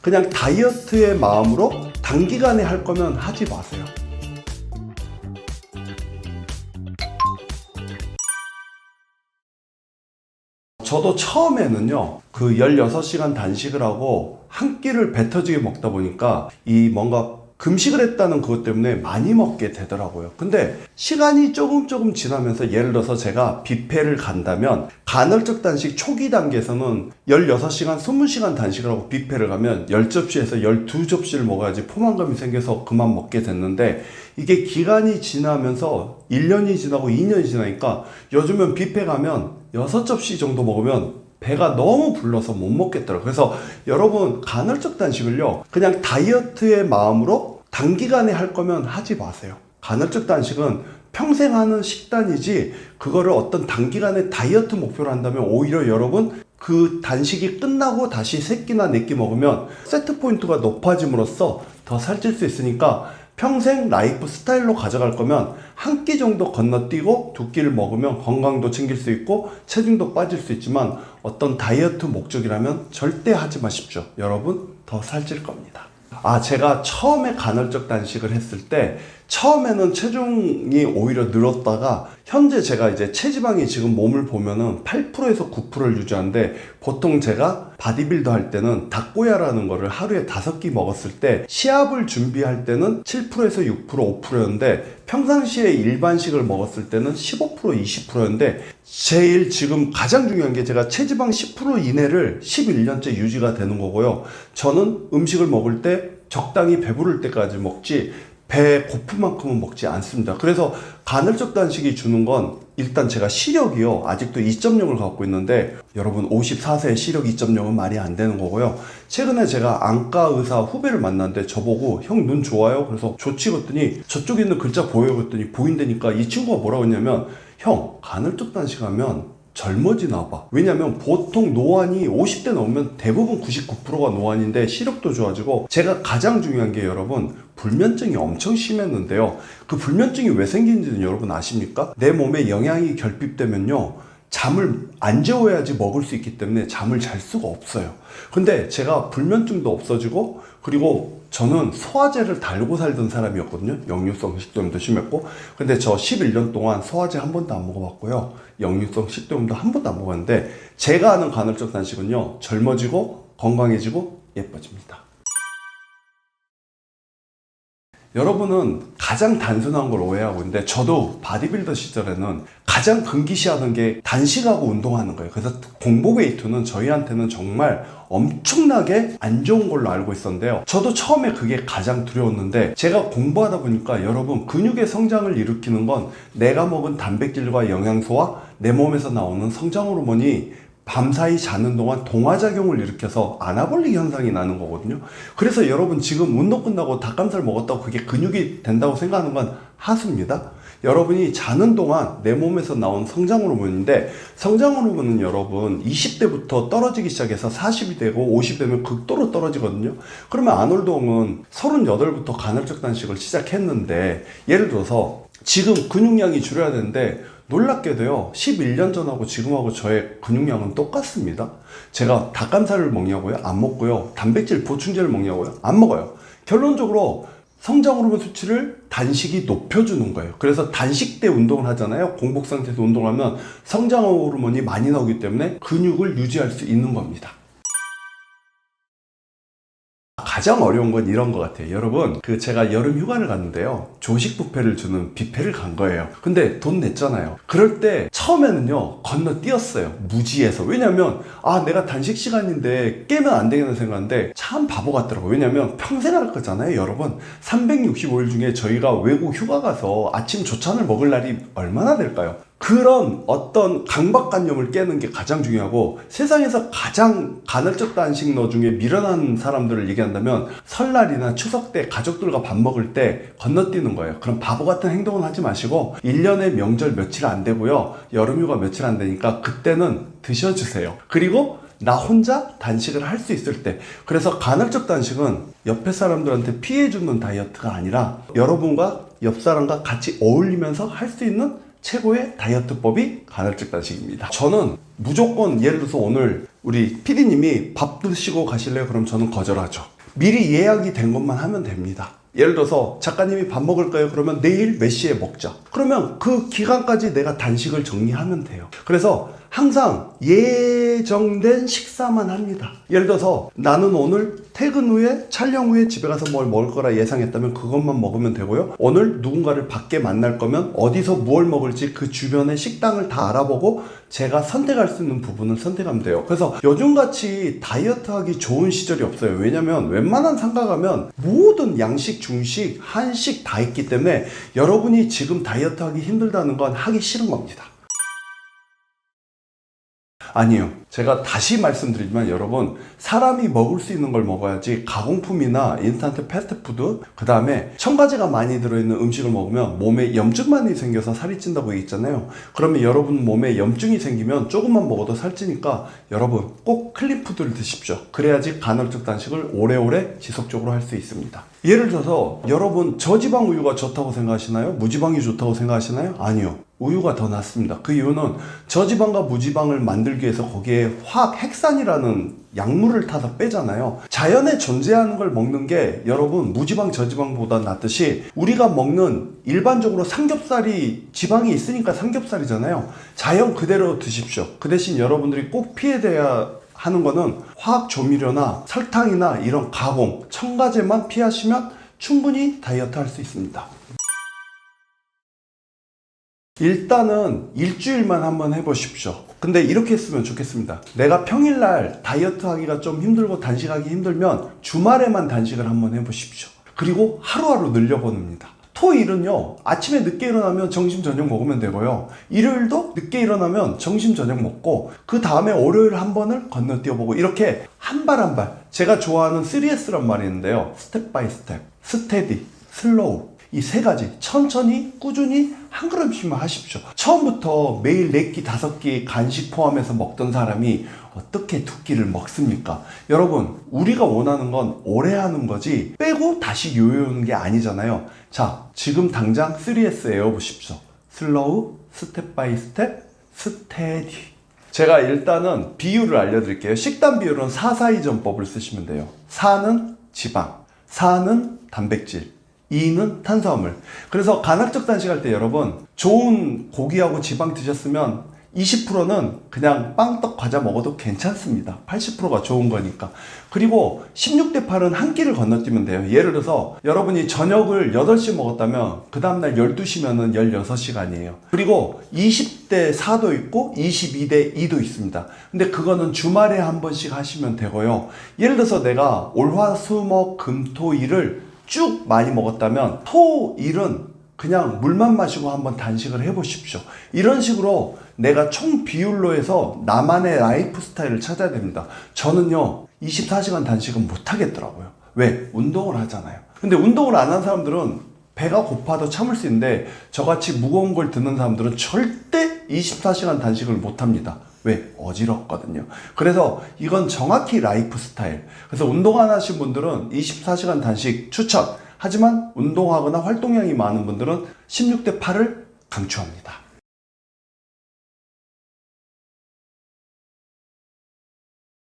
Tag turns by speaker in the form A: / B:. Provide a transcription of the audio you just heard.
A: 그냥 다이어트의 마음으로 단기간에 할 거면 하지 마세요. 저도 처음에는요, 그 16시간 단식을 하고 한 끼를 배 터지게 먹다 보니까 이 뭔가 금식을 했다는 그것 때문에 많이 먹게 되더라고요. 근데 시간이 조금 지나면서 예를 들어서 제가 뷔페를 간다면 간헐적 단식 초기 단계에서는 16시간, 20시간 단식을 하고 뷔페를 가면 10접시에서 12접시를 먹어야지 포만감이 생겨서 그만 먹게 됐는데, 이게 기간이 지나면서 1년이 지나고 2년이 지나니까 요즘은 뷔페 가면 6접시 정도 먹으면 배가 너무 불러서 못 먹겠더라고요. 그래서 여러분, 간헐적 단식을요, 그냥 다이어트의 마음으로 단기간에 할 거면 하지 마세요. 간헐적 단식은 평생 하는 식단이지, 그거를 어떤 단기간에 다이어트 목표로 한다면 오히려 여러분, 그 단식이 끝나고 다시 3끼나 4끼 먹으면 세트 포인트가 높아짐으로써 더 살찔 수 있으니까, 평생 라이프 스타일로 가져갈 거면 한 끼 정도 건너뛰고 2끼를 먹으면 건강도 챙길 수 있고 체중도 빠질 수 있지만, 어떤 다이어트 목적이라면 절대 하지 마십시오. 여러분, 더 살찔 겁니다. 제가 처음에 간헐적 단식을 했을 때 처음에는 체중이 오히려 늘었다가, 현재 제가 이제 체지방이 지금 몸을 보면은 8%에서 9%를 유지하는데, 보통 제가 바디빌더 할 때는 닭고야라는 거를 하루에 5끼 먹었을 때 시합을 준비할 때는 7%에서 6%, 5%였는데 평상시에 일반식을 먹었을 때는 15%, 20%였는데, 제일 지금 가장 중요한 게 제가 체지방 10% 이내를 11년째 유지가 되는 거고요. 저는 음식을 먹을 때 적당히 배부를 때까지 먹지 배 고픈 만큼은 먹지 않습니다. 그래서 간헐적 단식이 주는 건, 일단 제가 시력이요, 아직도 2.0을 갖고 있는데, 여러분 54세에 시력 2.0은 말이 안 되는 거고요. 최근에 제가 안과 의사 후배를 만났는데 저보고 형 눈 좋아요? 그래서 좋지 그랬더니 저쪽에 있는 글자 보여요 그랬더니 보인다니까. 이 친구가 뭐라고 했냐면, 형 간헐적 단식하면 젊어지나 봐. 왜냐면 보통 노안이 50대 넘으면 대부분 99%가 노안인데 시력도 좋아지고, 제가 가장 중요한 게 여러분, 불면증이 엄청 심했는데요. 그 불면증이 왜 생기는지는 여러분 아십니까? 내 몸에 영양이 결핍되면요, 잠을 안 재워야지 먹을 수 있기 때문에 잠을 잘 수가 없어요. 근데 제가 불면증도 없어지고, 그리고 저는 소화제를 달고 살던 사람이었거든요. 역류성 식도염도 심했고. 근데 저 11년 동안 소화제 한 번도 안 먹어봤고요, 역류성 식도염도 한 번도 안 먹었는데, 제가 하는 간헐적 단식은요, 젊어지고 건강해지고 예뻐집니다. 여러분은 가장 단순한 걸 오해하고 있는데, 저도 바디빌더 시절에는 가장 금기시하는 게 단식하고 운동하는 거예요. 그래서 공복웨이트는 저희한테는 정말 엄청나게 안 좋은 걸로 알고 있었는데요. 저도 처음에 그게 가장 두려웠는데, 제가 공부하다 보니까 여러분, 근육의 성장을 일으키는 건 내가 먹은 단백질과 영양소와 내 몸에서 나오는 성장 호르몬이 밤사이 자는 동안 동화작용을 일으켜서 아나볼릭 현상이 나는 거거든요. 그래서 여러분, 지금 운동 끝나고 닭가슴살 먹었다고 그게 근육이 된다고 생각하는 건 하수입니다. 여러분이 자는 동안 내 몸에서 나온 성장 호르몬인데, 성장 호르몬은 여러분 20대부터 떨어지기 시작해서 40이 되고 50이 되면 극도로 떨어지거든요. 그러면 아놀드 홍은 38부터 간헐적 단식을 시작했는데, 예를 들어서 지금 근육량이 줄여야 되는데, 놀랍게도요, 11년 전하고 지금하고 저의 근육량은 똑같습니다. 제가 닭가슴살을 먹냐고요? 안 먹고요. 단백질 보충제를 먹냐고요? 안 먹어요. 결론적으로 성장 호르몬 수치를 단식이 높여주는 거예요. 그래서 단식 때 운동을 하잖아요. 공복 상태에서 운동을 하면 성장 호르몬이 많이 나오기 때문에 근육을 유지할 수 있는 겁니다. 가장 어려운 건 이런 것 같아요. 여러분, 제가 여름 휴가를 갔는데요, 조식 뷔페를 주는 뷔페를 간 거예요. 근데 돈 냈잖아요. 그럴 때 처음에는요, 건너뛰었어요. 무지해서. 왜냐면 내가 단식 시간인데 깨면 안 되겠는 생각인데 참 바보 같더라고요. 왜냐면 평생 할 거잖아요. 여러분, 365일 중에 저희가 외국 휴가 가서 아침 조찬을 먹을 날이 얼마나 될까요? 그런 어떤 강박관념을 깨는 게 가장 중요하고, 세상에서 가장 간헐적 단식러 중에 미련한 사람들을 얘기한다면 설날이나 추석 때 가족들과 밥 먹을 때 건너뛰는 거예요. 그럼 바보 같은 행동은 하지 마시고, 1년에 명절 며칠 안 되고요, 여름휴가 며칠 안 되니까 그때는 드셔주세요. 그리고 나 혼자 단식을 할 수 있을 때. 그래서 간헐적 단식은 옆에 사람들한테 피해주는 다이어트가 아니라 여러분과 옆 사람과 같이 어울리면서 할 수 있는 최고의 다이어트법이 간헐적 단식입니다. 저는 무조건 예를 들어서 오늘 우리 PD님이 밥 드시고 가실래요? 그럼 저는 거절하죠. 미리 예약이 된 것만 하면 됩니다. 예를 들어서 작가님이 밥 먹을까요? 그러면 내일 몇 시에 먹자. 그러면 그 기간까지 내가 단식을 정리하면 돼요. 그래서 항상 예정된 식사만 합니다. 예를 들어서 나는 오늘 퇴근 후에 촬영 후에 집에 가서 뭘 먹을 거라 예상했다면 그것만 먹으면 되고요. 오늘 누군가를 밖에 만날 거면 어디서 뭘 먹을지 그 주변의 식당을 다 알아보고 제가 선택할 수 있는 부분을 선택하면 돼요. 그래서 요즘같이 다이어트 하기 좋은 시절이 없어요. 왜냐면 웬만한 상가 가면 모든 양식, 중식, 한식 다 있기 때문에 여러분이 지금 다이어트 하기 힘들다는 건 하기 싫은 겁니다. 아니요. 제가 다시 말씀드리지만 여러분, 사람이 먹을 수 있는 걸 먹어야지 가공품이나 인스턴트 패스트푸드, 그 다음에 첨가제가 많이 들어있는 음식을 먹으면 몸에 염증만이 생겨서 살이 찐다고 얘기했잖아요. 그러면 여러분 몸에 염증이 생기면 조금만 먹어도 살찌니까 여러분 꼭 클린푸드를 드십시오. 그래야지 간헐적 단식을 오래오래 지속적으로 할 수 있습니다. 예를 들어서 여러분 저지방 우유가 좋다고 생각하시나요? 무지방이 좋다고 생각하시나요? 아니요. 우유가 더 낫습니다. 그 이유는 저지방과 무지방을 만들기 위해서 거기에 화학 핵산이라는 약물을 타서 빼잖아요. 자연에 존재하는 걸 먹는 게 여러분 무지방 저지방보다 낫듯이 우리가 먹는 일반적으로 삼겹살이 지방이 있으니까 삼겹살이잖아요. 자연 그대로 드십시오. 그 대신 여러분들이 꼭 피해야 하는 거는 화학 조미료나 설탕이나 이런 가공, 첨가제만 피하시면 충분히 다이어트 할 수 있습니다. 일단은 일주일만 한번 해보십시오. 근데 이렇게 했으면 좋겠습니다. 내가 평일날 다이어트 하기가 좀 힘들고 단식하기 힘들면 주말에만 단식을 한번 해보십시오. 그리고 하루하루 늘려보냅니다. 토일은요, 아침에 늦게 일어나면 점심 저녁 먹으면 되고요. 일요일도 늦게 일어나면 점심 저녁 먹고 그 다음에 월요일 한 번을 건너뛰어보고 이렇게 한 발 한 발. 제가 좋아하는 3S란 말이 있는데요. 스텝 바이 스텝, 스테디, 슬로우. 이 세 가지 천천히 꾸준히 한 그릇씩만 하십시오. 처음부터 매일 4끼 5끼 간식 포함해서 먹던 사람이 어떻게 2끼를 먹습니까? 여러분, 우리가 원하는 건 오래 하는 거지 빼고 다시 요요하는 게 아니잖아요. 자, 지금 당장 3S 외워보십시오. 슬로우, 스텝 바이 스텝, 스테디. 제가 일단은 비율을 알려드릴게요. 식단 비율은 4-4-2전법을 쓰시면 돼요. 4는 지방, 4는 단백질, 2는 탄수화물. 그래서 간헐적 단식할 때 여러분 좋은 고기하고 지방 드셨으면 20%는 그냥 빵떡 과자 먹어도 괜찮습니다. 80%가 좋은 거니까. 그리고 16대8은 한 끼를 건너뛰면 돼요. 예를 들어서 여러분이 저녁을 8시 먹었다면 그 다음날 12시면은 16시간이에요. 그리고 20대4도 있고 22대2도 있습니다. 근데 그거는 주말에 한 번씩 하시면 되고요. 예를 들어서 내가 월화수목금토일을 쭉 많이 먹었다면 토일은 그냥 물만 마시고 한번 단식을 해보십시오. 이런 식으로 내가 총 비율로 해서 나만의 라이프 스타일을 찾아야 됩니다. 저는요 24시간 단식은 못 하겠더라고요. 왜? 운동을 하잖아요. 근데 운동을 안 한 사람들은 배가 고파도 참을 수 있는데 저같이 무거운 걸 드는 사람들은 절대 24시간 단식을 못 합니다. 왜? 어지럽거든요. 그래서 이건 정확히 라이프 스타일. 그래서 운동 안 하신 분들은 24시간 단식 추천. 하지만 운동하거나 활동량이 많은 분들은 16대8을 강추합니다.